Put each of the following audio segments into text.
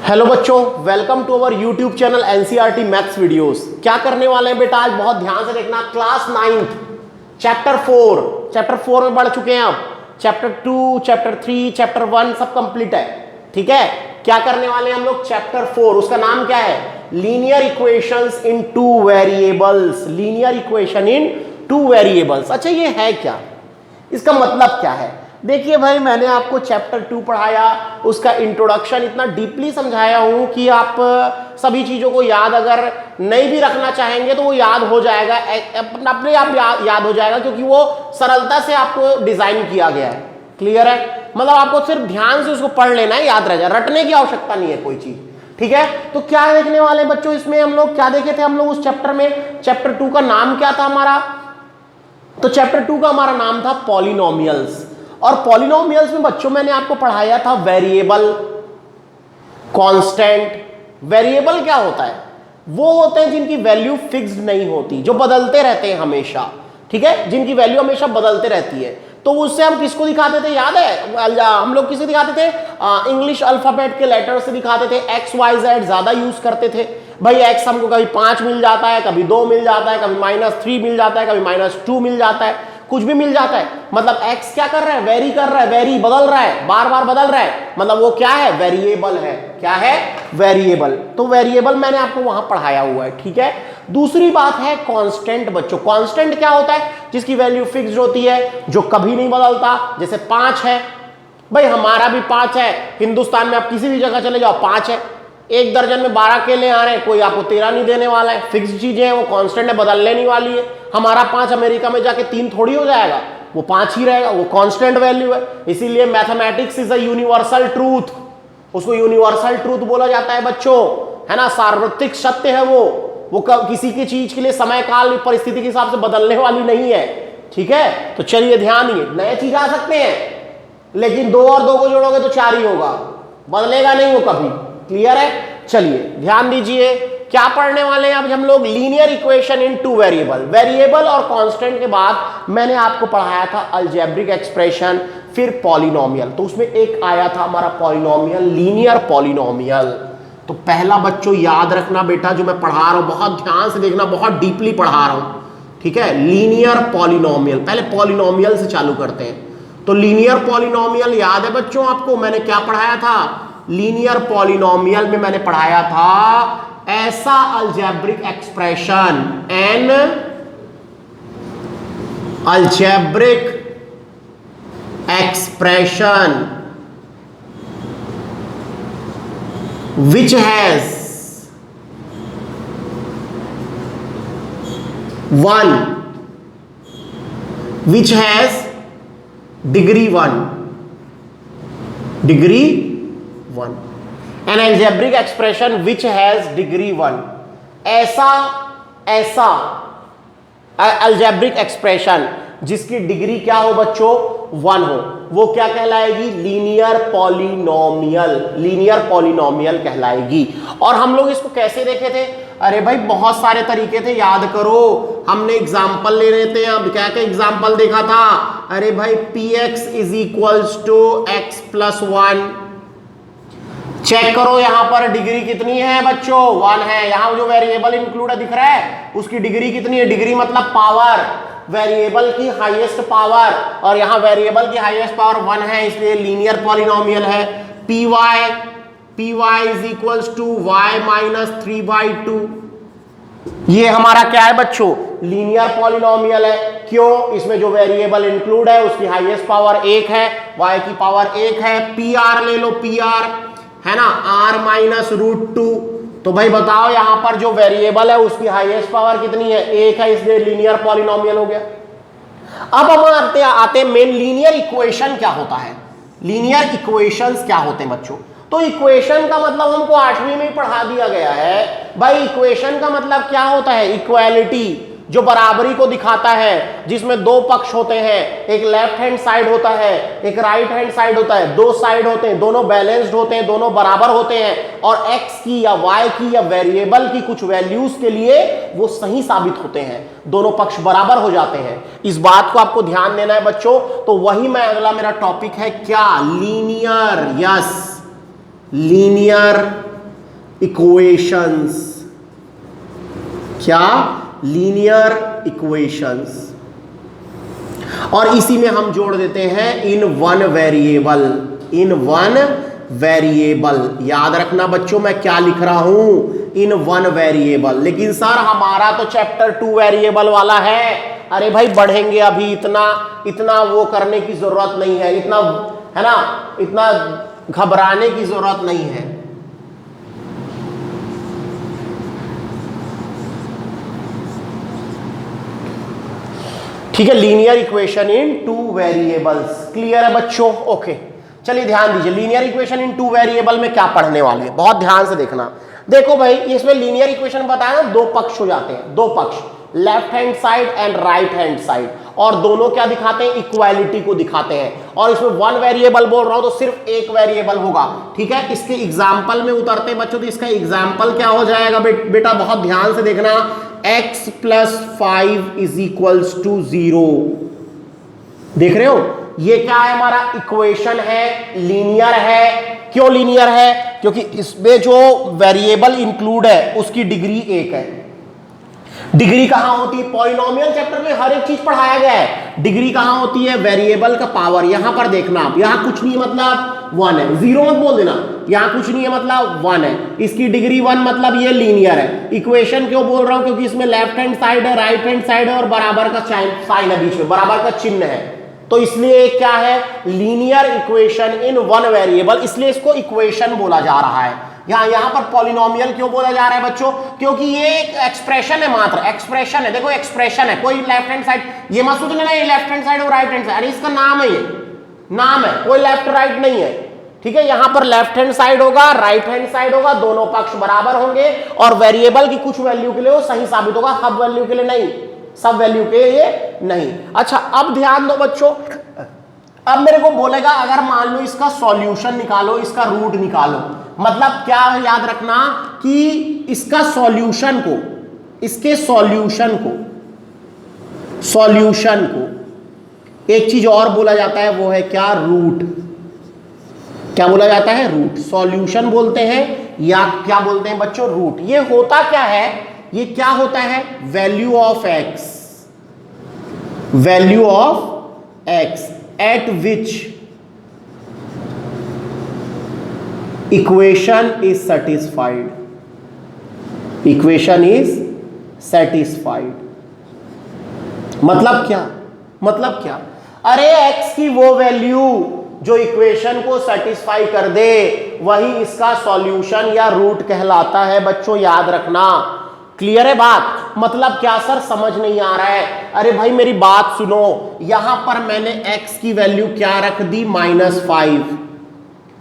Hello बच्चों, welcome to our YouTube channel NCERT maths videos. क्या करने वाले हैं बेटा, आज बहुत ध्यान से देखना। क्लास 9 चैप्टर 4 में बढ़ चुके हैं आप। चैप्टर 2, चैप्टर 3, चैप्टर 1 सब कंप्लीट है। ठीक है, क्या करने वाले हैं हम लोग? चैप्टर 4, उसका नाम क्या है? Linear equations in two variables. Linear equation in two variables. अच्छा, ये है क्या? इसका मतलब क्या है? देखिए भाई, मैंने आपको चैप्टर 2 पढ़ाया, उसका इंट्रोडक्शन इतना डीपली समझाया हूं कि आप सभी चीजों को याद अगर नहीं भी रखना चाहेंगे तो वो याद हो जाएगा, अपने आप याद हो जाएगा, क्योंकि वो सरलता से आपको डिजाइन किया गया है। क्लियर है? मतलब आपको सिर्फ ध्यान से उसको पढ़ लेना है, याद रह जाए, रटने की आवश्यकता नहीं है कोई चीज। ठीक है, तो क्या देखने वाले बच्चों इसमें? हम लोग क्या देखे थे हम लोग उस चैप्टर में? चैप्टर 2 का नाम क्या था हमारा? तो चैप्टर 2 का हमारा नाम था पॉलिनोमियल्स। और पॉलिनोमियल्स में बच्चों मैंने आपको पढ़ाया था वेरिएबल, कांस्टेंट। वेरिएबल क्या होता है? वो होते हैं जिनकी वैल्यू फिक्स्ड नहीं होती, जो बदलते रहते हैं हमेशा। ठीक है, जिनकी वैल्यू हमेशा बदलते रहती है। तो उससे हम किसको दिखाते थे, याद है? हम लोग किसे दिखाते थे? इंग्लिश अल्फाबेट के लेटर से दिखाते थे। एक्स वाई जेड ज्यादा यूज करते थे भाई। एक्स हमको कभी 5 मिल जाता है, कभी 2 मिल जाता है, कभी -3 मिल जाता है, कभी -2 मिल जाता है, कुछ भी मिल जाता है। मतलब एक्स क्या कर रहा है? वेरी कर रहा है, वेरी बदल रहा है, बार बार बदल रहा है, मतलब वो क्या है? वेरिएबल है। क्या है? वेरिएबल। तो वेरिएबल मैंने आपको वहां पढ़ाया हुआ है। ठीक है, दूसरी बात है कांस्टेंट बच्चों। कांस्टेंट क्या होता है? जिसकी वैल्यू फिक्स्ड होती है, जो कभी नहीं बदलता। जैसे 5 है भाई, हमारा भी 5 है। हिंदुस्तान में आप किसी भी जगह चले जाओ 5 है। एक दर्जन में 12 केले आ रहे हैं, कोई आपको 13 नहीं देने वाला है। फिक्स चीजें हैं, वो कांस्टेंट है, बदलने नहीं वाली है। हमारा 5 अमेरिका में जाके 3 थोड़ी हो जाएगा, वो 5 ही रहेगा, वो कांस्टेंट वैल्यू है। इसीलिए mathematics is a universal truth, उसको यूनिवर्सल ट्रूथ बोला जाता है बच्चों, है ना। सार्वत्रिक सत्य है वो किसी की चीज के लिए समय काल परिस्थिति के हिसाब से बदलने वाली नहीं है। ठीक है, तो चलिए ध्यान दिए, नए चीज आ सकते हैं, लेकिन 2 और 2 को जोड़ोगे तो 4 ही होगा, बदलेगा नहीं वो कभी। क्लियर है? चलिए ध्यान दीजिए, क्या पढ़ने वाले हैं अब हम लोग? Linear equation in two variable. Variable और कांस्टेंट के बाद मैंने आपको पढ़ाया था अलजेब्रिक एक्सप्रेशन, फिर पॉलिनोमियल। तो उसमें एक आया था हमारा पॉलिनोमियल, लीनियर पॉलिनोमियल। तो पहला बच्चों याद रखना बेटा, जो मैं पढ़ा रहा हूं बहुत ध्यान से देखना, बहुत डीपली पढ़ा रहा हूं। ठीक है, लीनियर पॉलिनोमियल। पहले पॉलिनोमियल से चालू करते हैं। तो लीनियर पॉलिनोमियल याद है बच्चों आपको? मैंने क्या पढ़ाया था? लीनियर पॉलिनोमियल में मैंने पढ़ाया था ऐसा algebraic expression, N algebraic expression which has degree 1, an algebraic expression which has degree 1। ऐसा algebraic expression जिसकी डिग्री क्या हो बच्चों? 1 हो, वो क्या कहलाएगी? लीनियर पॉलिनोमियल कहलाएगी। और हम लोग इसको कैसे देखे थे? अरे भाई बहुत सारे तरीके थे, याद करो। हमने एग्जाम्पल ले रहे थे, अब क्या क्या एग्जाम्पल देखा था? अरे भाई px is equals to x plus 1। Check करो यहां पर डिग्री कितनी है बच्चों? 1 है। यहां जो वेरिएबल इंक्लूड दिख रहा है उसकी डिग्री कितनी है? डिग्री मतलब पावर, वेरिएबल की हाईएस्ट पावर, और यहां वेरिएबल की हाईएस्ट पावर 1 है, इसलिए लीनियर पॉलिनोमियल है। py is equals to y minus 3/2। ये हमारा क्या है बच्चों? लीनियर पॉलिनोमियल है। क्यों? इसमें जो वेरिएबल इंक्लूड है उसकी हाईएस्ट पावर 1 है, y की पावर 1 है। pr ले लो, pr है ना, r माइनस √2। तो भाई बताओ यहां पर जो वेरिएबल है उसकी हाईएस्ट पावर कितनी है? 1 है, इसलिए लीनियर पॉलिनोमियल हो गया। अब हम आते मेन लीनियर इक्वेशन क्या होता है? लीनियर इक्वेशंस क्या होते हैं बच्चों? तो इक्वेशन का मतलब हमको 8वीं में ही पढ़ा दिया गया है भाई। इक्वेशन का मतलब क्या होता है? इक्वालिटी, जो बराबरी को दिखाता है, जिसमें 2 पक्ष होते हैं, एक लेफ्ट हैंड साइड होता है, एक राइट हैंड साइड होता है, 2 साइड होते हैं, दोनों बैलेंस्ड होते हैं, दोनों बराबर होते हैं, और x की या y की या वेरिएबल की कुछ वैल्यूज के लिए वो सही साबित होते हैं, दोनों पक्ष बराबर हो जाते हैं। इस बात को आपको ध्यान देना है बच्चों। तो वही मैं अगला मेरा टॉपिक है क्या? Linear, yes, linear equations. क्या? Linear equations. और इसी में हम जोड़ देते हैं in one variable, in one variable. याद रखना बच्चों मैं क्या लिख रहा हूं, इन वन वेरिएबल। लेकिन सर हमारा तो चैप्टर 2 वेरिएबल वाला है। अरे भाई बढ़ेंगे अभी, इतना वो करने की जरूरत नहीं है, इतना है ना, इतना घबराने की जरूरत नहीं है। ठीक है, linear equation in 2 variables. Clear है बच्चों? ओके, चलिए ध्यान दीजिए, लीनियर इक्वेशन इन 2 वेरिएबल में क्या पढ़ने वाले हैं, बहुत ध्यान से देखना। देखो भाई, इसमें लीनियर इक्वेशन बताया ना, दो पक्ष हो जाते हैं, दो पक्ष, left hand side and right hand side, और दोनों क्या दिखाते हैं? इक्वालिटी को दिखाते हैं। और इसमें वन वेरिएबल बोल रहा हूं तो सिर्फ एक वेरिएबल होगा। ठीक है, इसके एग्जाम्पल में उतरते हैं बच्चों, तो इसका एग्जाम्पल क्या हो जाएगा बेटा, बहुत ध्यान से देखना। x + 5 = 0। देख रहे हो, ये क्या है? हमारा इक्वेशन है, लीनियर है। क्यों लीनियर है? क्योंकि इसमें जो वेरिएबल इंक्लूड है उसकी डिग्री 1 है। डिग्री कहां होती है? पॉलिनोमियल चैप्टर में हर एक चीज पढ़ाया गया है। डिग्री कहां होती है? वेरिएबल का पावर। यहां पर देखना आप, यहां कुछ नहीं मतलब 1 है, 0 मत बोल देना, यहां कुछ नहीं है मतलब 1 है। इसकी डिग्री 1 मतलब ये लीनियर है। इक्वेशन क्यों बोल रहा हूं? क्योंकि इसमें लेफ्ट हैंड साइड है, राइट हैंड साइड है, और बराबर का साइन है बीच में, बराबर का चिन्ह है, तो इसलिए क्या है? Linear equation in one variable, इसलिए इसको इक्वेशन बोला जा रहा है। यहां पर पॉलिनोमियल क्यों बोला जा रहा है बच्चों? क्योंकि ये एक एक्सप्रेशन है, मात्र एक्सप्रेशन है। देखो एक्सप्रेशन है, कोई लेफ्ट हैंड साइड, ये मत सोचना ये लेफ्ट हैंड साइड और राइट हैंड साइड, अरे इसका नाम है, ये नाम है, कोई लेफ्ट राइट नहीं है। ठीक है, यहां पर लेफ्ट हैंड साइड होगा, राइट हैंड साइड होगा, दोनों पक्ष बराबर होंगे, और वेरिएबल की कुछ वैल्यू के लिए वो सही साबित होगा, सब वैल्यू के लिए नहीं, सब वैल्यू के लिए नहीं। अच्छा, अब ध्यान दो बच्चों, अब मेरे को बोलेगा अगर मान लो इसका सॉल्यूशन निकालो, इसका रूट निकालो, मतलब क्या? याद रखना कि इसका सॉल्यूशन को, इसके सॉल्यूशन को एक चीज और बोला जाता है, वो है क्या? रूट। क्या बोला जाता है? रूट। सॉल्यूशन बोलते हैं या क्या बोलते हैं बच्चों? रूट। ये होता क्या है? ये क्या होता है? Value of x, value of x at which equation is satisfied, equation is satisfied। मतलब क्या? मतलब क्या? अरे x की वो वैल्यू जो इक्वेशन को सेटिस्फाई कर दे, वही इसका सॉल्यूशन या रूट कहलाता है बच्चों, याद रखना। क्लियर है बात? मतलब क्या सर, समझ नहीं आ रहा है? अरे भाई मेरी बात सुनो, यहां पर मैंने x की वैल्यू क्या रख दी? -5।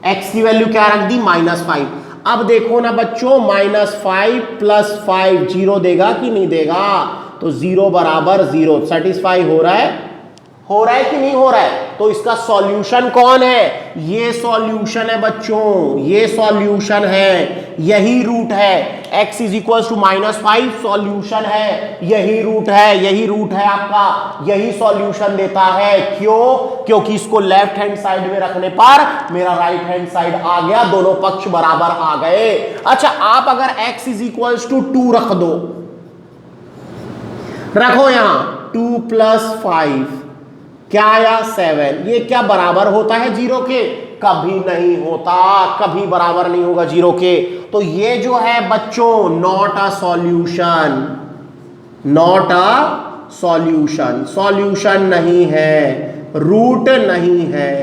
x की वैल्यू क्या रख दी? -5। अब देखो ना बच्चों, -5 + 5 0 देगा कि नहीं देगा? तो 0 = 0। सेटिस्फाई हो रहा है? हो रहा है कि नहीं हो रहा है? तो इसका सॉल्यूशन कौन है? ये सॉल्यूशन है बच्चों, ये सॉल्यूशन है, यही रूट है। x = -5 सॉल्यूशन है, यही रूट है, यही रूट है आपका, यही सॉल्यूशन देता है। क्यों? क्योंकि इसको लेफ्ट हैंड साइड में रखने पर मेरा राइट हैंड साइड आ गया, दोनों पक्ष बराबर आ गए। अच्छा, आप अगर x = 2 रख दो, रखो यहां 2 + 5 क्या आया? 7। ये क्या बराबर होता है 0 के? कभी नहीं होता, कभी बराबर नहीं होगा 0 के। तो ये जो है बच्चों not a solution, not a solution, solution नहीं है, रूट नहीं है।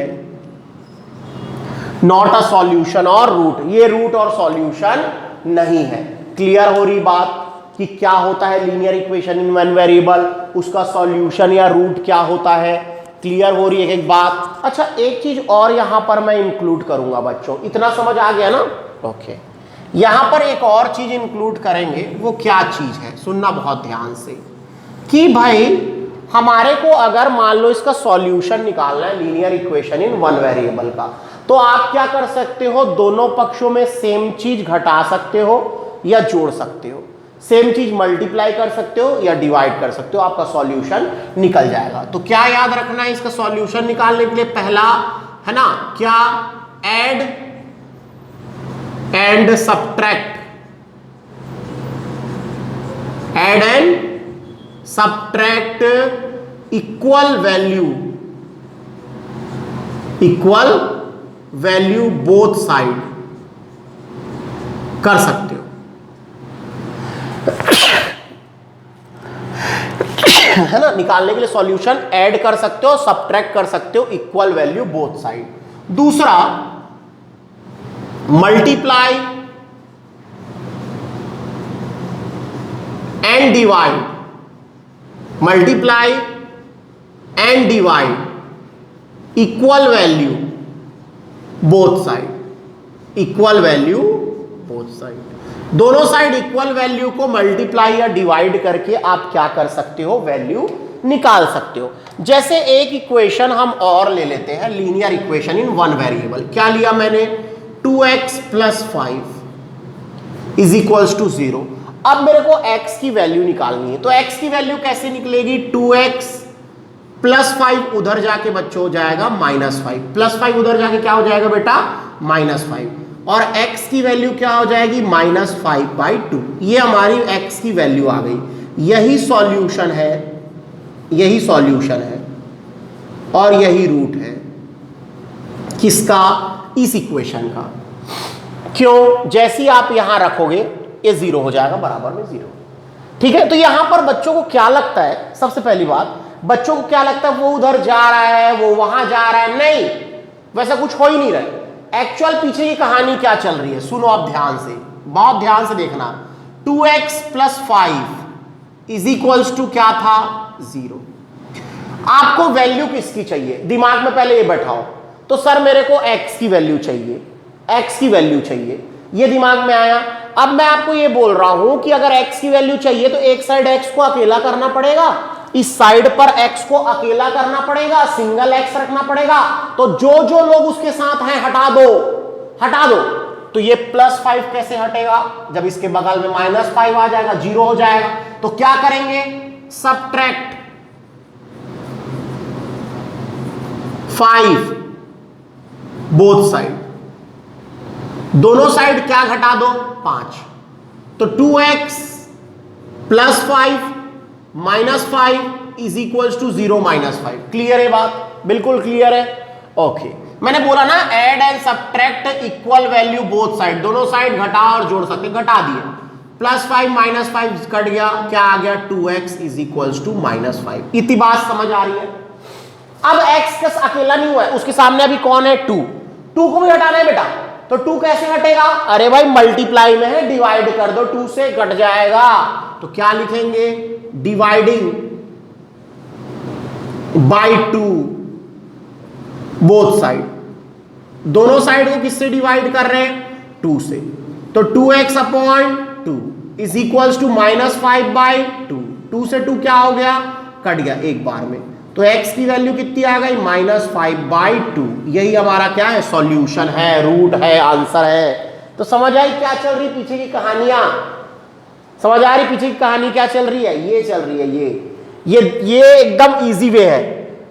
नॉट अ सॉल्यूशन और रूट, ये रूट और सॉल्यूशन नहीं है। क्लियर हो रही बात कि क्या होता है linear equation in one variable, उसका सॉल्यूशन या रूट क्या होता है? क्लियर हो रही है एक बात? अच्छा, एक चीज और यहां पर मैं इंक्लूड करूंगा बच्चों, इतना समझ आ गया ना? ओके, यहां पर एक और चीज इंक्लूड करेंगे, वो क्या चीज है? सुनना बहुत ध्यान से, कि भाई हमारे को अगर मान लो इसका सॉल्यूशन निकालना है linear equation in one variable का, तो आप क्या कर सकते हो? दोनों पक्षों में सेम चीज घटा सकते हो या जोड़ सकते हो, सेम चीज मल्टीप्लाई कर सकते हो या डिवाइड कर सकते हो, आपका सॉल्यूशन निकल जाएगा। तो क्या याद रखना है इसका सॉल्यूशन निकालने के लिए? पहला है ना क्या? Add and subtract add and subtract equal value both side कर सकते हो, है ना। निकालने के लिए सॉल्यूशन ऐड कर सकते हो, सबट्रैक्ट कर सकते हो, इक्वल वैल्यू बोथ साइड। दूसरा, multiply and divide, multiply and divide equal value both side, equal value both side. दोनों साइड इक्वल वैल्यू को मल्टीप्लाई या डिवाइड करके आप क्या कर सकते हो, वैल्यू निकाल सकते हो। जैसे एक इक्वेशन हम और ले लेते हैं, linear equation in one variable. क्या लिया मैंने, 2x + 5 इज इक्वल्स टू 0। अब मेरे को x की वैल्यू निकालनी है, तो x की वैल्यू कैसे निकलेगी, 2x + 5 उधर जाके बच्चों हो जाएगा -5, +5 उधर जाके क्या हो जाएगा बेटा, -5, और x की वैल्यू क्या हो जाएगी, -5/2। ये हमारी x की वैल्यू आ गई। यही सॉल्यूशन है, यही सॉल्यूशन है और यही रूट है किसका, इस इक्वेशन का। क्यों, जैसी आप यहां रखोगे ये 0 हो जाएगा, बराबर में 0। ठीक है, तो यहां पर बच्चों को क्या लगता है, सबसे पहली बात, बच्चों को क्या लगता है वो उधर जा रहा है, वो वहां जा रहा है, नहीं, वैसा कुछ हो ही नहीं रहा है। एक्चुअल पीछे की कहानी क्या चल रही है, सुनो आप ध्यान से, बहुत ध्यान से देखना। 2x + 5 इज इक्वल्स टू क्या था, 0। आपको वैल्यू किसकी चाहिए, दिमाग में पहले ये बैठाओ। तो सर मेरे को x की वैल्यू चाहिए, x की वैल्यू चाहिए, ये दिमाग में आया। अब मैं आपको ये बोल रहा हूं कि अगर x की वैल्यू चाहिए तो एक साइड x को अकेला करना पड़ेगा, इस साइड पर x को अकेला करना पड़ेगा, सिंगल x रखना पड़ेगा। तो जो जो लोग उसके साथ हैं हटा दो, हटा दो। तो ये +5 कैसे हटेगा, जब इसके बगल में -5 आ जाएगा, 0 हो जाएगा। तो क्या करेंगे, सबट्रैक्ट 5 बोथ साइड, दोनों साइड क्या घटा दो, 5। तो 2x + 5 -5 is equals to 0 -5। Clear है बात, बिल्कुल क्लियर है। ओके, मैंने बोला ना add and subtract equal value both side, दोनों साइड घटा और जोड़ सकते, घटा दिए, +5 -5 कट गया, क्या आ गया, 2x इज इक्वल्स टू -5। इतनी बात समझ आ रही है। अब x का अकेला नहीं हुआ है, उसके सामने अभी कौन है, 2 को भी हटाना है बेटा। तो 2 कैसे हटेगा, अरे भाई मल्टीप्लाई में है, डिवाइड कर दो, 2 से कट जाएगा। तो क्या लिखेंगे, डिवाइडिंग बाय 2 बोथ साइड, दोनों साइड को किससे डिवाइड कर रहे हैं, 2 से। तो 2x/2 इज इक्वल्स टू -5/2, 2 से 2 क्या हो गया, कट गया एक बार में। तो x की वैल्यू कितनी आ गई, -5/2। यही हमारा क्या है, सॉल्यूशन है, रूट है, आंसर है। तो समझ आई क्या चल रही पीछे की कहानियां, समझ आ रही पीछे की कहानी क्या चल रही है, ये चल रही है। ये एकदम इजी वे है,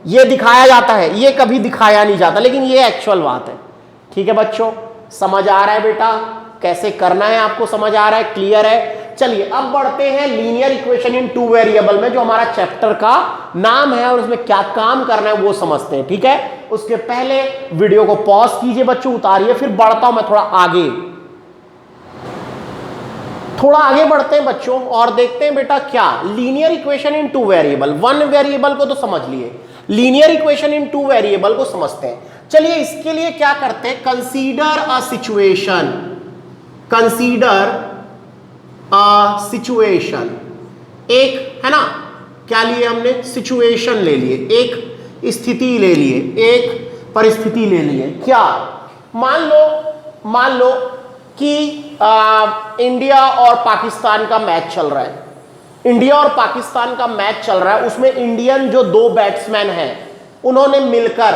ये दिखाया जाता है, ये कभी दिखाया नहीं जाता, लेकिन ये एक्चुअल बात है। ठीक है बच्चों, समझ आ रहा है बेटा, कैसे करना है आपको समझ आ रहा है, क्लियर है। चलिए अब बढ़ते हैं लीनियर इक्वेशन इन 2 वेरिएबल में, जो हमारा चैप्टर का नाम है और उसमें क्या काम करना है वो समझते हैं। ठीक है, उसके पहले वीडियो को पॉज कीजिए बच्चों, उतारिए, फिर बढ़ता हूं मैं थोड़ा आगे, थोड़ा आगे बढ़ते हैं बच्चों और देखते हैं बेटा क्या linear equation in 2 variable. 1 variable को तो समझ लिए, लीनियर इक्वेशन इन 2 वेरिएबल को समझते हैं। चलिए इसके लिए क्या करते हैं, consider a situation, consider a situation. एक है ना, क्या लिए हमने, सिचुएशन ले लिए, एक स्थिति ले लिए, एक परिस्थिति ले लिए। क्या, मान लो कि इंडिया और पाकिस्तान का मैच चल रहा है, इंडिया और पाकिस्तान का मैच चल रहा है, उसमें इंडियन जो 2 बैट्समैन हैं उन्होंने मिलकर,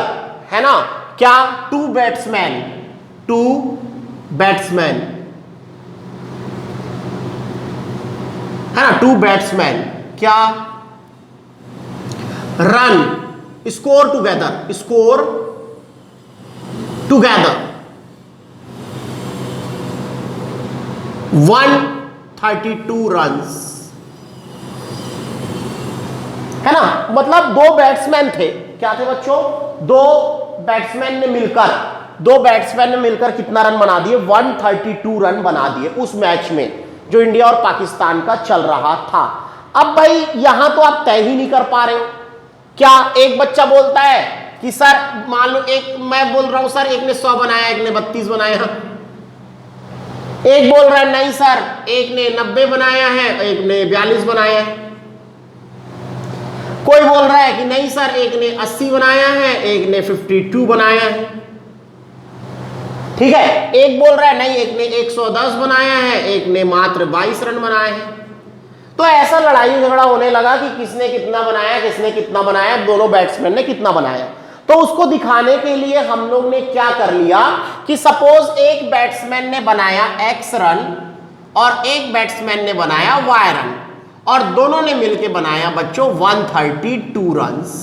है ना, क्या, 2 बैट्समैन है ना, 2 बैट्समैन क्या, रन, स्कोर टुगेदर 132 रन्स, है ना, मतलब दो बैट्समैन थे, क्या थे बच्चों, दो बैट्समैन ने मिलकर कितना रन बना दिए, 132 रन बना दिए उस मैच में जो इंडिया और पाकिस्तान का चल रहा था। अब भाई यहां तो आप तय ही नहीं कर पा रहे हो। क्या एक बच्चा बोलता है कि सर मान लो एक मैं बोल रहा हूं सर एक ने 100 बनाया, एक ने 32 बनाया, एक बोल रहा है नहीं सर एक ने 90 बनाया है, एक ने 42 बनाया है, कोई बोल रहा है कि नहीं सर एक ने 80 बनाया है, एक ने 52 बनाया है, ठीक है, एक बोल रहा है नहीं एक ने 110 बनाया है, एक ने मात्र 22 रन बनाए हैं। तो ऐसा लड़ाई झगड़ा होने लगा कि किसने कितना बनाया, दोनों बैट्समैन ने कितना बनाया। तो उसको दिखाने के लिए हम लोग ने क्या कर लिया कि सपोज एक बैट्समैन ने बनाया x रन और एक बैट्समैन ने बनाया y रन और दोनों ने मिलकर बनाया बच्चों 132 रन्स।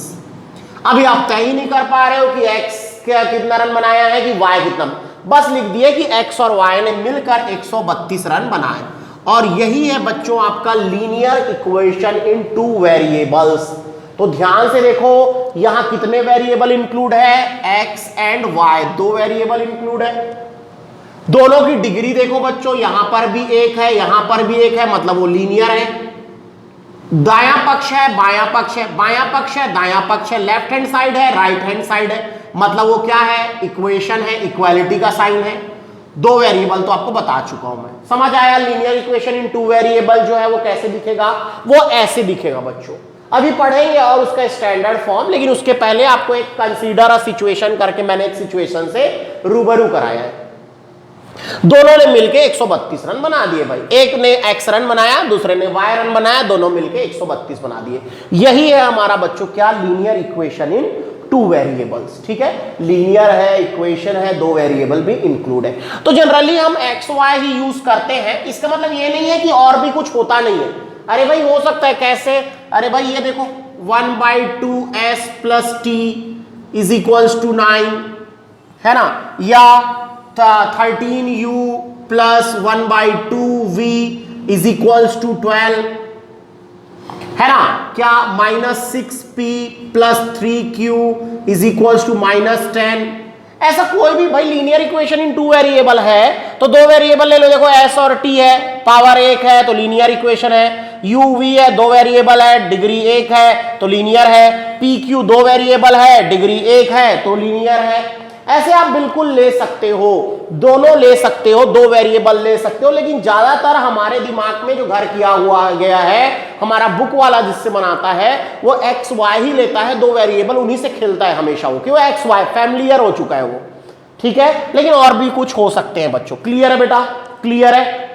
अभी आप तय ही नहीं कर पा रहे हो कि x क्या कितना रन बनाया है कि y कितना, बस लिख दिए कि x और y ने मिलकर 132 रन बनाए। और यही है बच्चों आपका linear equation in two variables. तो ध्यान से देखो यहां कितने वेरिएबल इंक्लूड है, x एंड y, दो वेरिएबल इंक्लूड है। दोनों की डिग्री देखो बच्चों, यहां पर भी एक है यहां पर भी एक है, मतलब वो लीनियर है। दायां पक्ष है बायां पक्ष है, बायां पक्ष है दायां पक्ष है, लेफ्ट हैंड साइड है राइट हैंड साइड है, मतलब वो क्या है, इक्वेशन है, इक्वालिटी का साइन है। दो वेरिएबल तो आपको बता चुका हूं मैं, समझ आया। Linear equation in two variable जो है वो कैसे दिखेगा, वो ऐसे दिखेगा बच्चों। अभी पढ़ेंगे और उसका स्टैंडर्ड फॉर्म, लेकिन उसके पहले आपको एक कंसीडर अ सिचुएशन करके मैंने एक सिचुएशन से रूबरू कराया है। दोनों ने मिलके 132 रन बना दिए भाई, एक ने x रन बनाया दूसरे ने y रन बनाया, दोनों मिलके 132 बना दिए। यही है हमारा बच्चों क्या, linear equation in two variables. ठीक है, लीनियर है, इक्वेशन है, दो वेरिएबल भी इंक्लूड है। तो जनरली हम x y ही यूज करते हैं, इसका मतलब ये नहीं है कि और भी कुछ होता नहीं है। अरे भाई हो सकता है, कैसे, अरे भाई ये देखो 1/2s plus t is equals to 9 है ना, या 13u plus 1/2v is equals to 12 है ना, क्या -6p plus 3q is equals to -10। ऐसा कोई भी भाई linear equation in two variable है तो दो वेरिएबल ले लो, देखो s और t है, पावर 1 है तो लीनियर इक्वेशन है, u v है दो वेरिएबल है, डिग्री 1 है तो लीनियर है, p q दो वेरिएबल है, डिग्री 1 है तो लीनियर है। ऐसे आप बिल्कुल ले सकते हो, दोनों ले सकते हो, दो वेरिएबल ले सकते हो, लेकिन ज्यादातर हमारे दिमाग में जो घर किया हुआ गया है, हमारा बुक वाला जिससे बनाता है वो एक्स वाई ही लेता है, दो वेरिएबल उन्हीं से खेलता है हमेशा वो, क्यों, एक्स वाई फैमिलियर हो चुका है वो। ठीक है, लेकिन और भी कुछ हो सकते हैं बच्चों। क्लियर है बेटा, क्लियर है,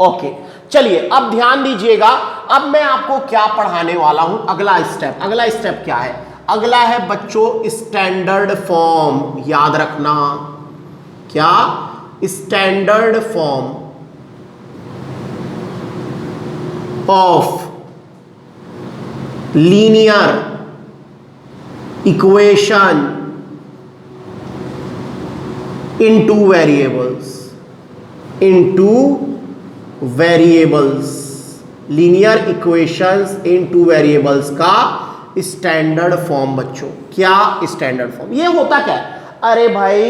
ओके। चलिए अब ध्यान दीजिएगा, अब मैं आपको क्या पढ़ाने वाला हूं, अगला स्टेप क्या है, अगला है बच्चों स्टैंडर्ड फॉर्म। याद रखना, क्या, standard form of linear equation in two variables, linear equations in two variables का स्टैंडर्ड फॉर्म बच्चों। क्या स्टैंडर्ड फॉर्म, ये होता क्या है, अरे भाई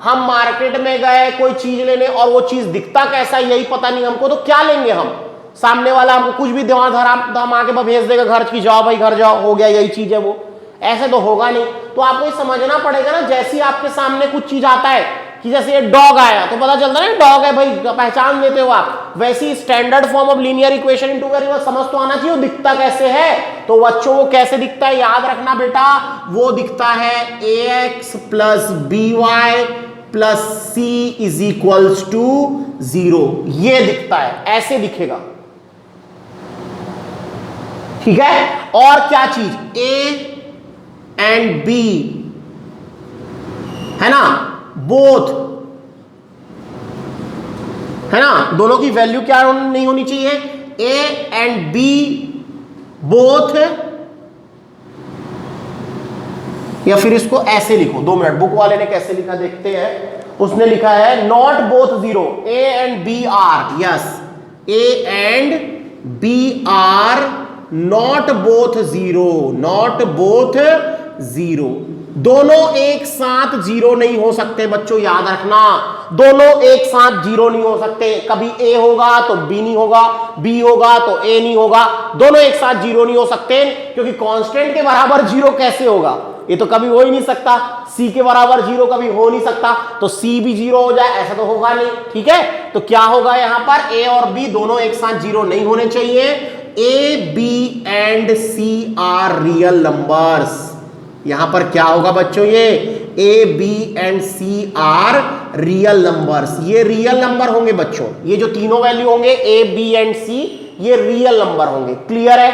हम मार्केट में गए कोई चीज लेने और वो चीज दिखता कैसा यही पता नहीं हमको, तो क्या लेंगे हम, सामने वाला हमको कुछ भी दिमाग धरा के भेज देगा घर की, जाओ भाई घर जाओ, हो गया यही चीज है वो, ऐसे तो होगा नहीं। तो आपको समझना पड़ेगा ना, जैसे आपके सामने कुछ चीज आता है कि जैसे ये डॉग आया तो पता चलता है ना डॉग है भाई, पहचान लेते हो आप, वैसी standard form of linear equation in two variable समझ तो आना चाहिए वो दिखता कैसे है। तो बच्चों वो कैसे दिखता है, याद रखना बेटा, वो दिखता है ax plus by plus c is equals to 0, ये दिखता है, ऐसे दिखेगा। ठीक है, और क्या चीज, a एंड b है ना, बोथ है ना, दोनों की वैल्यू क्या नहीं होनी चाहिए, a एंड b बोथ, या फिर इसको ऐसे लिखो, 2 मिनट, बुक वाले ने कैसे लिखा देखते हैं। उसने लिखा है not both 0, a and b are, yes, a and b are not both zero, not both zero, दोनों एक साथ जीरो नहीं हो सकते बच्चों, याद रखना, दोनों एक साथ जीरो नहीं हो सकते, कभी ए होगा तो बी नहीं होगा, बी होगा तो ए नहीं होगा, दोनों एक साथ जीरो नहीं हो सकते, क्योंकि कांस्टेंट के बराबर जीरो कैसे होगा, ये तो कभी हो ही नहीं सकता, सी के बराबर जीरो कभी हो नहीं सकता, तो सी भी जीरो हो जाए ऐसा तो होगा नहीं, ठीक है। तो क्या होगा यहां पर, ए और बी दोनों एक साथ जीरो नहीं होने चाहिए, a b and c are real numbers, यहां पर क्या होगा बच्चों, ये a b and c are real numbers, ये रियल नंबर होंगे बच्चों, ये जो तीनों वैल्यू होंगे ए बी एंड सी ये रियल नंबर होंगे, क्लियर है।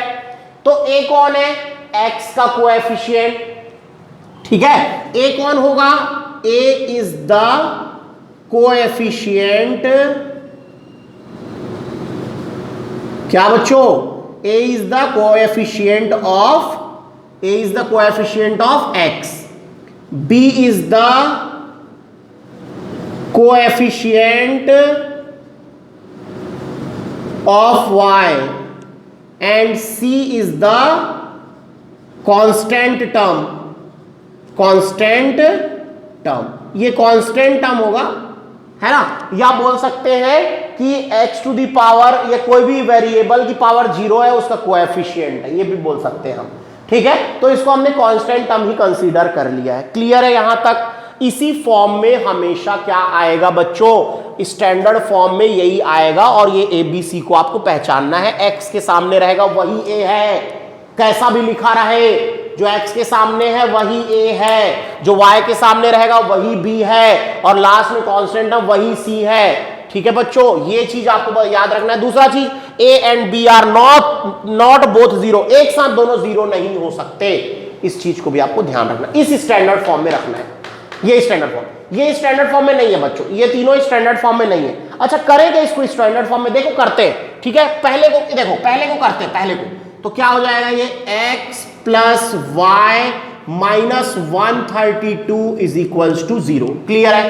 तो ए कौन है, एक्स का कोएफिशिएंट, ठीक है, ए कौन होगा, ए इज द कोएफिशिएंट, क्या बच्चों, A is the coefficient of, A is the coefficient of x, B is the coefficient of y, and C is the constant term, constant term, ये constant term होगा, है ना, या बोल सकते हैं कि x टू दी पावर, या कोई भी वेरिएबल की पावर जीरो है उसका कोएफिशिएंट है, ये भी बोल सकते हैं हम, ठीक है। तो इसको हमने कांस्टेंट टर्म ही कंसीडर कर लिया है, क्लियर है यहां तक। इसी फॉर्म में हमेशा क्या आएगा बच्चों, स्टैंडर्ड फॉर्म में यही आएगा, और ये एबीसी को आपको पहचानना है, एक्स के सामने रहेगा वही ए है, कैसा भी लिखा रहे, जो एक्स के सामने है वही ए है, जो वाई के सामने रहेगा वही बी है, और लास्ट में कांस्टेंट टर्म वही सी है, ठीक है बच्चों, ये चीज आपको याद रखना है। दूसरा चीज, a and b are not both zero, एक साथ दोनों जीरो नहीं हो सकते, इस चीज को भी आपको ध्यान रखना, इस स्टैंडर्ड फॉर्म में रखना है, ये स्टैंडर्ड फॉर्म, ये स्टैंडर्ड फॉर्म में नहीं है बच्चों, ये तीनों स्टैंडर्ड फॉर्म में नहीं है। अच्छा करेंगे इसको स्टैंडर्ड फॉर्म में, देखो करते हैं, ठीक है, पहले को देखो, पहले को करते हैं, पहले को, तो क्या हो जाएगा, ये x plus y minus 132 is equals to 0, clear है,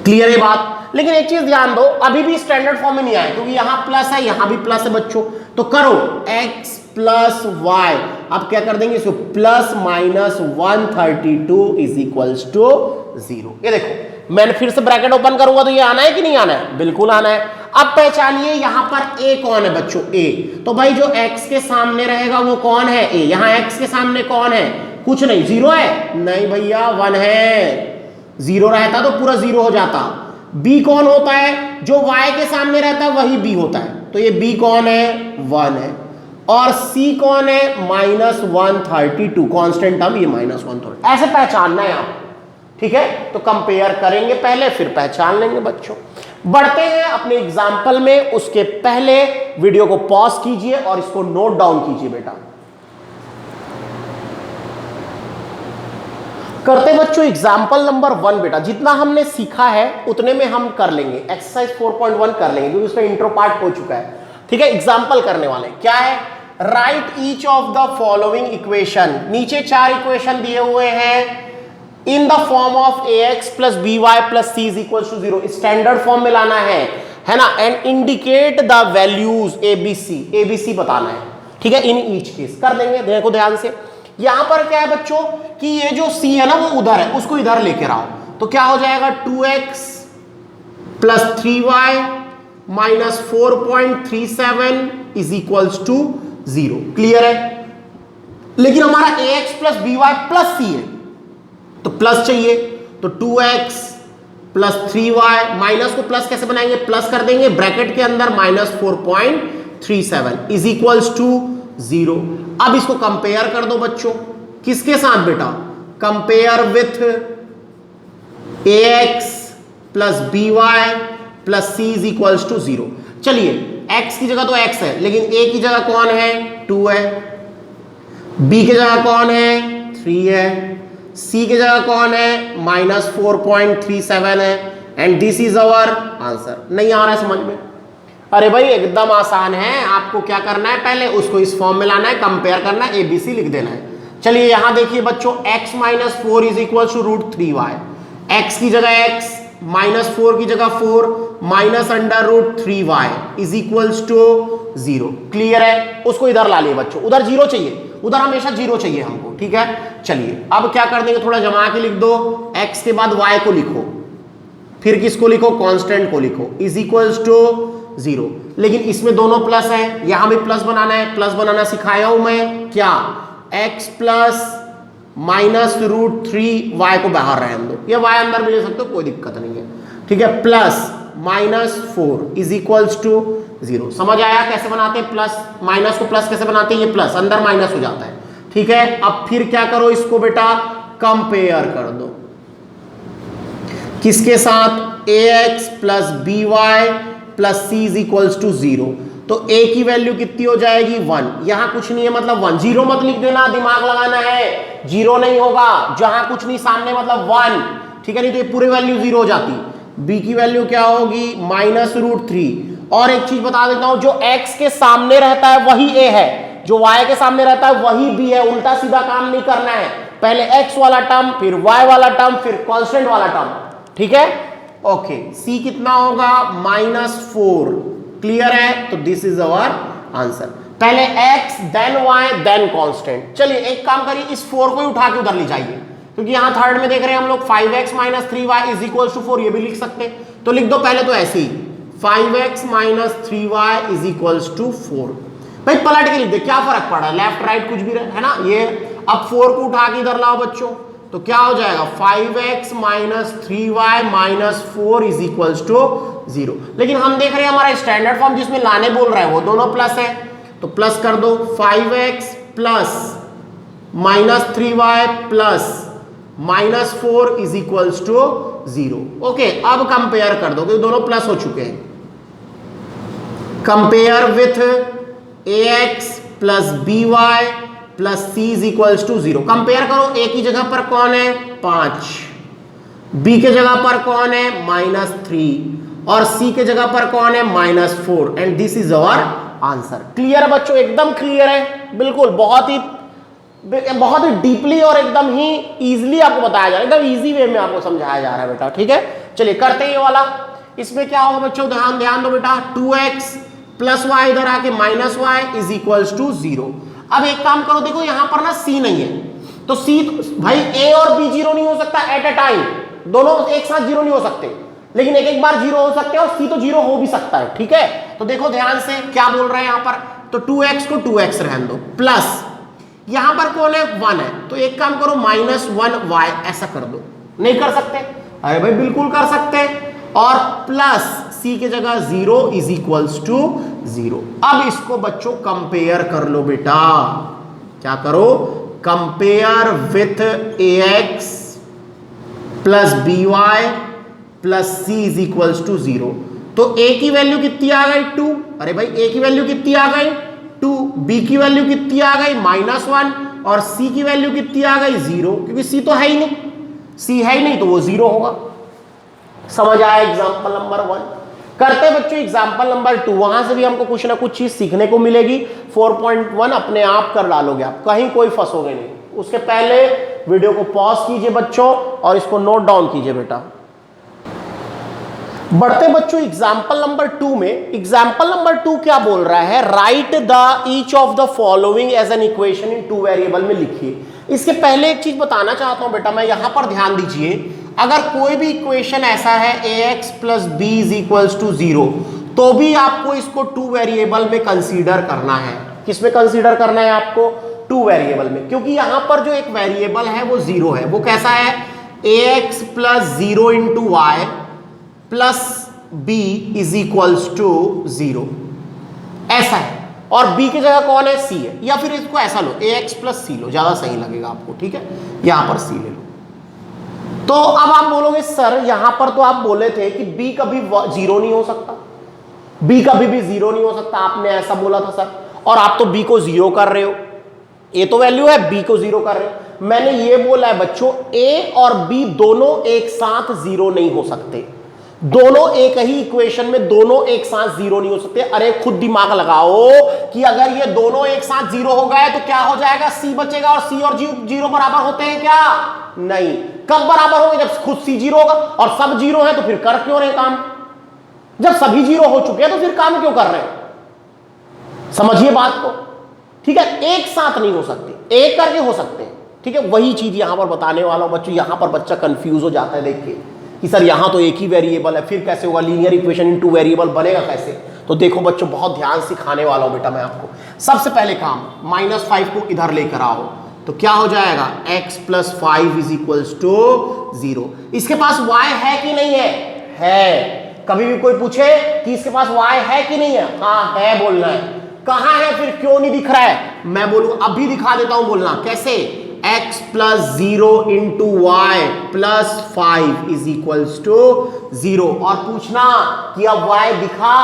क्लियर है बात। लेकिन एक चीज ध्यान दो, अभी भी स्टैंडर्ड फॉर्म में नहीं आया, क्योंकि यहां प्लस है यहां भी प्लस है बच्चों, तो करो x प्लस वाई, अब क्या कर देंगे इसको, plus minus 132 is equals to 0, ये देखो मैंने फिर से ब्रैकेट ओपन करूंगा तो ये आना है कि नहीं आना है, बिल्कुल आना है। अब पहचानिए यहां पर a कौन है बच्चों, a, तो भाई जो x के सामने रहेगा वो कौन है, a, यहां x के सामने कौन है, कुछ नहीं, 0 है, नहीं भैया 1 है, 0 रहता तो पूरा 0 हो जाता। b कौन होता है, जो y के सामने रहता है वही b होता है, तो ये b कौन है, 1 है, और c कौन है, माइनस 132, कांस्टेंट टर्म ये माइनस 132, ऐसे पहचानना है आप, ठीक है। तो कंपेयर करेंगे पहले फिर पहचान लेंगे बच्चों। बढ़ते हैं अपने एग्जाम्पल में, उसके पहले वीडियो को पॉज कीजिए और इसको नोट डाउन कीजिए बेटा। करते बच्चों एग्जाम्पल नंबर 1 बेटा, जितना हमने सीखा है उतने में हम कर लेंगे, एक्सरसाइज 4.1 कर लेंगे क्योंकि उसका इंट्रो पार्ट हो चुका है, ठीक है। एग्जाम्पल करने वाले क्या है, write each of the following equation, नीचे 4 इक्वेशन दिए हुए हैं, in the form of ax plus B Y plus c is equal to 0, standard form में लाना है ना, and indicate the values ABC बताना है, ठीक है, इन ईच केस। कर देंगे, देखो ध्यान से, यहां पर क्या है बच्चों कि ये जो c है ना वो उधर है, उसको इधर लेकर आओ, तो क्या हो जाएगा 2x plus 3y minus 4.37 is equals to 0, clear है। लेकिन हमारा ax plus B Y plus C है तो प्लस चाहिए, तो 2x प्लस 3y, माइनस को प्लस कैसे बनाएंगे, प्लस कर देंगे ब्रैकेट के अंदर, माइनस 4.37 इज इक्वल्स टू 0। अब इसको कंपेयर कर दो बच्चों, किसके साथ बेटा, compare with ax plus B Y plus c is equals to 0। चलिए x की जगह तो x है, लेकिन a की जगह कौन है, 2 है, b की जगह कौन है, 3 है, c की जगह कौन है, माइनस 4.37 है, and this is our answer. नहीं आ रहा है समझ में, अरे भाई एकदम आसान है, आपको क्या करना है, पहले उसको इस फॉर्म में लाना है, कंपेयर करना है, एबीसी लिख देना है। चलिए यहां देखिए बच्चों, x minus 4 is equal to root 3y, x की जगह x, माइनस 4 की जगह 4, minus under root 3y is equals to 0। Clear है? उसको इधर ला लिए बच्चों, उधर 0 चाहिए, उधर हमेशा 0 चाहिए हमको, ठीक है। चलिए अब क्या कर देंगे, थोड़ा जमा के लिख दो, x के बाद y को लिखो, फिर किसको लिखो, कांस्टेंट को लिखो, इज इक्वल्स टू 0। लेकिन इसमें दोनों प्लस है, यहां भी प्लस बनाना है, प्लस बनाना सिखाया हूं मैं, क्या, x plus minus root 3 y को बाहर रहने दो, या y अंदर भी ले सकते हो, कोई दिक्कत नहीं है, ठीक है। Plus minus 4 is equals to 0। समझ आया कैसे बनाते हैं, प्लस माइनस को प्लस कैसे बनाते हैं, ये प्लस अंदर माइनस हो जाता है, ठीक है। अब फिर क्या करो, इसको बेटा कंपेयर कर दो, किसके साथ, ax plus by plus c is equals to 0। तो a की वैल्यू कितनी हो जाएगी, 1। यहां कुछ नहीं है मतलब 1, 0 मत लिख देना, दिमाग लगाना है, 0 नहीं होगा, जहां कुछ नहीं सामने मतलब 1, ठीक है, नहीं तो ये पूरी वैल्यू 0 हो जाती। b की वैल्यू क्या होगी, माइनस रूट 3। और एक चीज बता देता हूं, जो x के सामने रहता है वही a है, जो y के सामने रहता है वही b है, उल्टा सीधा काम नहीं करना है, पहले x वाला टर्म, फिर y वाला टर्म, फिर कांस्टेंट वाला टर्म, ठीक है। ओके, c कितना होगा, -4। क्लियर है? तो दिस इज अवर आंसर, पहले x then y then constant. चलिए एक काम करिए, इस 4 को ही उठा के उधर ले जाइए, क्योंकि यहां थर्ड में देख रहे हैं हम लोग 5x minus 3y is equal to 4, ये भी लिख सकते हैं, तो लिख दो पहले तो ऐसे ही, 5x minus 3y is equal to 4। भाई पलट के लिख दे, क्या फर्क पड़ा, लेफ्ट राइट कुछ भी है ना ये। अब 4 को उठा के इधर लाओ बच्चों, तो क्या हो जाएगा, 5x minus 3y minus 4 is equal to 0। लेकिन हम देख रहे हैं हमारा स्टैंडर्ड फॉर्म जिसमें लाने बोल रहा है वो दोनों प्लस है, तो प्लस कर दो, 5x plus minus 3y plus minus 4 is equals to 0। Okay, अब कंपेयर कर दो, क्योंकि दोनों प्लस हो चुके हैं। Compare with ax plus by plus c is equals to 0। Compare करो, a की जगह पर कौन है, 5, b के जगह पर कौन है, -3, और c के जगह पर कौन है, -4, and this is our answer. Clear है बच्चों, एकदम क्लियर है, बिल्कुल बहुत ही डीपली और एकदम ही इजीली आपको बताया जा रहा है, एकदम इजी वे में आपको समझाया जा रहा है बेटा, ठीक है। चलिए करते हैं ये वाला, इसमें क्या होगा बच्चों, ध्यान दो बेटा, 2x प्लस y इधर आके minus y is equals to 0। अब एक काम करो, देखो यहां पर ना c नहीं है, तो c भाई a और b 0 नहीं हो सकता एट ए टाइम, दोनों एक साथ 0 नहीं हो सकते, लेकिन एक बार 0 हो सकते हैं, और c तो 0 हो भी सकता है, ठीक है। तो देखो ध्यान से क्या बोल रहे हैं यहां पर, तो 2x को 2x रहने दो, प्लस यहां पर कौन है, 1 है, तो एक काम करो, -1y ऐसा कर दो। नहीं कर सकते? अरे भाई बिल्कुल कर सकते हैं, और प्लस c के जगह 0 इज इक्वल्स टू 0। अब इसको बच्चों कंपेयर कर लो बेटा, क्या करो, compare with ax plus by plus c is equals to 0। तो a की वैल्यू कितनी आ गई, 2। अरे भाई a की वैल्यू कितनी आ गई, 2, b की वैल्यू कितनी आ गई, -1, और c की वैल्यू कितनी आ गई, 0, क्योंकि c तो है ही नहीं, c है ही नहीं तो वो 0 होगा। समझ आया एग्जाम्पल नंबर 1। करते बच्चों एग्जाम्पल नंबर 2, वहां से भी हमको कुछ ना कुछ चीज सीखने को मिलेगी। 4.1 अपने आप कर डालोगे आप, कहीं कोई फंसोगे नहीं। उसके पहले वीडियो को पॉज कीजिए बच्चों और इसको नोट डाउन कीजिए बेटा। बढ़ते बच्चों एग्जाम्पल नंबर 2 में। एग्जाम्पल नंबर 2 क्या बोल रहा है, write the each of the following as an equation in 2 variable में लिखिए। इसके पहले एक चीज बताना चाहता हूं बेटा मैं, यहां पर ध्यान दीजिए, अगर कोई भी इक्वेशन ऐसा है ax plus b is equals to 0, तो भी आपको इसको 2 वेरिएबल में कंसीडर करना है। किस में कंसीडर करना है आपको, 2 वेरिएबल में, क्योंकि यहां पर जो एक वेरिएबल है वो 0 है। वो कैसा है, ax plus 0 into y plus b is equals to 0, ऐसा है। और b की जगह कौन है, c है, या फिर इसको ऐसा लो, ax प्लस c लो, ज्यादा सही लगेगा आपको, ठीक है। यहां पर c ले लो। तो अब आप बोलोगे सर यहां पर तो आप बोले थे कि b कभी 0 नहीं हो सकता, b कभी भी 0 नहीं हो सकता, आपने ऐसा बोला था सर, और आप तो b को 0 कर रहे हो, a तो वैल्यू है, b को 0 कर रहे हो। मैंने ये बोला है बच्चों, a और b दोनों एक साथ 0 नहीं हो सकते, दोनों एक ही इक्वेशन में दोनों एक साथ 0 नहीं हो सकते। अरे खुद दिमाग लगाओ कि अगर ये दोनों एक साथ 0 हो गए तो क्या हो जाएगा, c बचेगा, और c और 0 बराबर होते हैं क्या, नहीं। कब बराबर होंगे, जब खुद c 0 होगा, और सब 0 है तो फिर कर क्यों रहे काम, जब सभी 0 हो चुके हैं तो फिर काम क्यों कर रहे हैं। समझिए बात को, ठीक है। एक साथ नहीं हो सकते, एक करके हो सकते हैं, ठीक है। वही चीज यहां पर बताने वाला हूं बच्चों। यहां पर बच्चा कंफ्यूज हो जाता है देख के कि सर यहां तो एक ही वेरिएबल है, फिर कैसे होगा लीनियर इक्वेशन इन 2 वेरिएबल बनेगा कैसे। तो देखो बच्चों, बहुत ध्यान सिखाने वाला हूं बेटा मैं आपको। सबसे पहले काम, -5 को इधर लेकर आओ तो क्या हो जाएगा, x + 5 = 0। इसके पास y है कि नहीं है? है। कभी भी कोई पूछे कि इसके पास y है कि नहीं है, हाँ है बोलना है। कहां है फिर, क्यों नहीं दिख रहा है? मैं बोलूं अभी दिखा देता हूं, बोलना कैसे, x + 0 × y + 5 = 0। और पूछना कि अब y दिखा,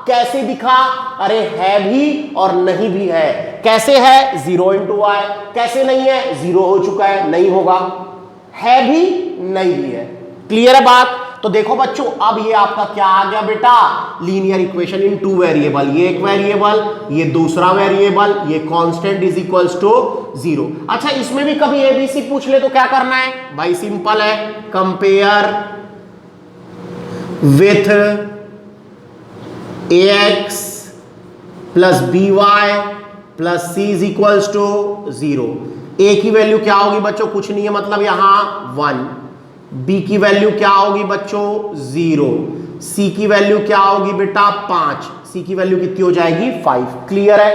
कैसे दिखा? अरे है भी और नहीं भी है। कैसे है, 0 × y। कैसे नहीं है, 0 हो चुका है, नहीं होगा। है भी नहीं भी है। क्लियर है बात? तो देखो बच्चों, अब ये आपका क्या आ गया बेटा, लीनियर इक्वेशन इन 2 वेरिएबल। ये एक वेरिएबल, ये दूसरा वेरिएबल, ये कांस्टेंट = 0। अच्छा, इसमें भी कभी एबीसी पूछ ले तो क्या करना है भाई? सिंपल है, compare with ax + by + c = 0। a की वैल्यू क्या होगी बच्चों? कुछ नहीं है, मतलब यहां 1। b की वैल्यू क्या होगी बच्चों? 0। c की वैल्यू क्या होगी बेटा? 5। c की वैल्यू कितनी हो जाएगी? 5। क्लियर है?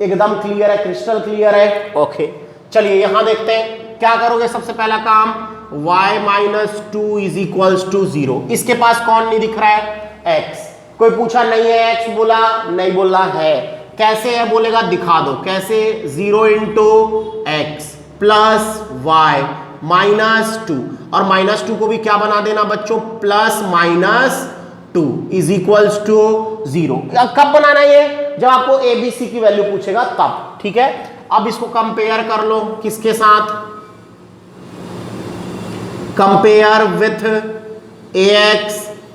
एकदम क्लियर है, क्रिस्टल क्लियर है। ओके, चलिए यहां देखते हैं क्या करोगे। सबसे पहला काम, y - 2 = 0। इसके पास कौन नहीं दिख रहा है? x। कोई पूछा नहीं है, x बोला नहीं, बोला है। कैसे है बोलेगा, दिखा दो कैसे। 0 × x + y - 2, और -2 को भी क्या बना देना बच्चों, +-2 = 0। कब बनाना ये? जब आपको एबीसी की वैल्यू पूछेगा तब, ठीक है। अब इसको कंपेयर कर लो किसके साथ, compare with ax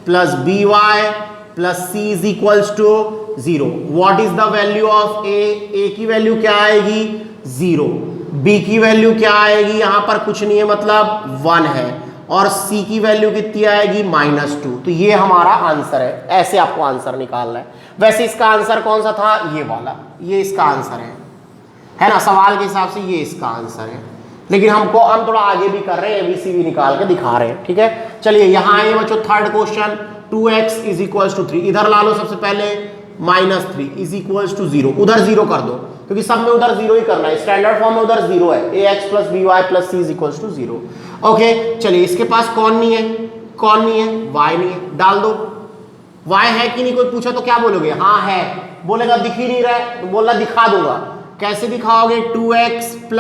+ by + c = 0। What is the value of a की वैल्यू क्या आएगी? 0। b की वैल्यू क्या आएगी? यहां पर कुछ नहीं है, मतलब 1 है। और c की वैल्यू कितनी आएगी? -2। तो ये हमारा आंसर है। ऐसे आपको आंसर निकालना है। वैसे इसका आंसर कौन सा था? ये वाला, ये इसका आंसर है ना? सवाल के हिसाब से ये इसका आंसर है, लेकिन हम थोड़ा आगे भी कर रहे हैं, एबीसी भी निकाल के दिखा रहे हैं, ठीक है। चलिए यहां आइए बच्चों, थर्ड क्वेश्चन, 2x = 3। इधर ला लो सबसे पहले, -3 = 0। उधर 0 कर दो, क्योंकि सब में उधर 0 ही करना है। स्टैंडर्ड फॉर्म में उधर 0 है। ax + by + c = 0। ओके, चलिए इसके पास कौन नहीं है? कौन नहीं है? y नहीं है। डाल दो, y है कि नहीं? कोई पूछा तो क्या बोलोगे? हाँ है। बोलेगा दिख ही नहीं रहा है तो बोलना दिखा दूंगा। कैसे दिखाओगे? 2x +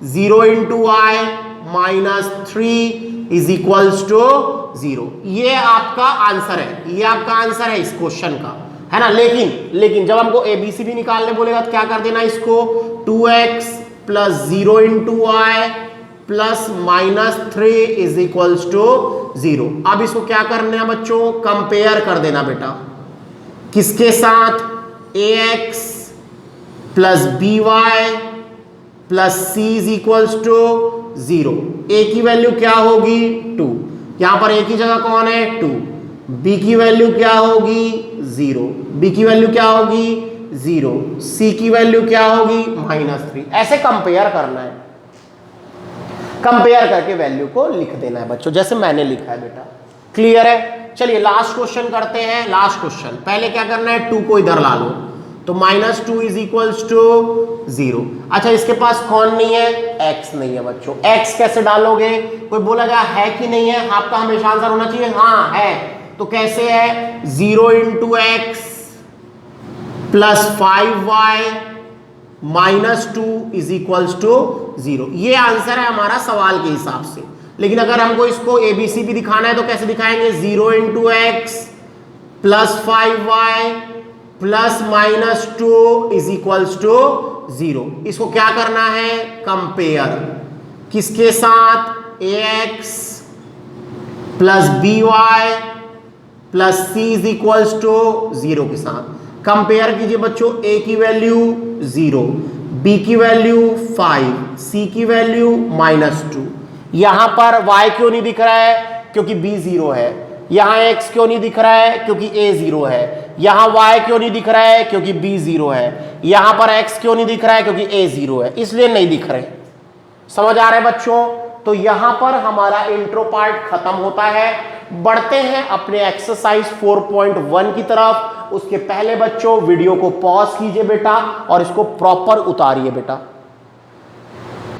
0 × y - 3 = 0। ये आपका आंसर है, ये आपका आंसर है इस क्वेश्चन का, है ना। लेकिन जब हमको एबीसी भी निकालने बोलेगा तो क्या कर देना इसको, 2x + 0 × y + -3 = 0। अब इसको क्या करना है बच्चों? कंपेयर कर देना बेटा, किसके साथ? ax + by + c = 0। a की वैल्यू क्या होगी? 2। यहां पर a की जगह कौन है? 2। b की वैल्यू क्या होगी? 0। b की वैल्यू क्या होगी? 0। c की वैल्यू क्या होगी? -3। ऐसे कंपेयर करना है, कंपेयर करके वैल्यू को लिख देना है बच्चों, जैसे मैंने लिखा है बेटा। क्लियर है? चलिए लास्ट क्वेश्चन करते हैं। लास्ट क्वेश्चन, पहले क्या करना है, 2 को इधर ला लो, तो -2 = 0। अच्छा, इसके पास कौन नहीं है? x नहीं है बच्चों। x कैसे डालोगे? कोई बोलेगा है कि नहीं है? आपका हमेशा आंसर होना चाहिए हाँ है। तो कैसे है? 0 × x + 5y - 2 = 0। ये आंसर है हमारा सवाल के हिसाब से। लेकिन अगर हमको इसको एबीसी भी दिखाना है तो कैसे दिखाएंगे? 0 × x + 5y + -2 = 0। इसको क्या करना है? कंपेयर, किसके साथ? ax + by + c = 0 के साथ। कंपेयर कीजिए बच्चों, a की वैल्यू 0, b की वैल्यू 5, c की वैल्यू -2। यहां पर y क्यों नहीं दिख रहा है? क्योंकि b 0 है। यहां x क्यों नहीं दिख रहा है? क्योंकि a 0 है। यहां y क्यों नहीं दिख रहा है? क्योंकि b 0 है। यहां पर x क्यों नहीं दिख रहा है? क्योंकि a 0 है, इसलिए नहीं दिख रहे। समझ आ रहा है बच्चों? तो यहां पर हमारा इंट्रो पार्ट खत्म होता है। बढ़ते हैं अपने एक्सरसाइज 4.1 की तरफ। उसके पहले बच्चों वीडियो को पॉज कीजिए बेटा और इसको प्रॉपर उतारिए बेटा।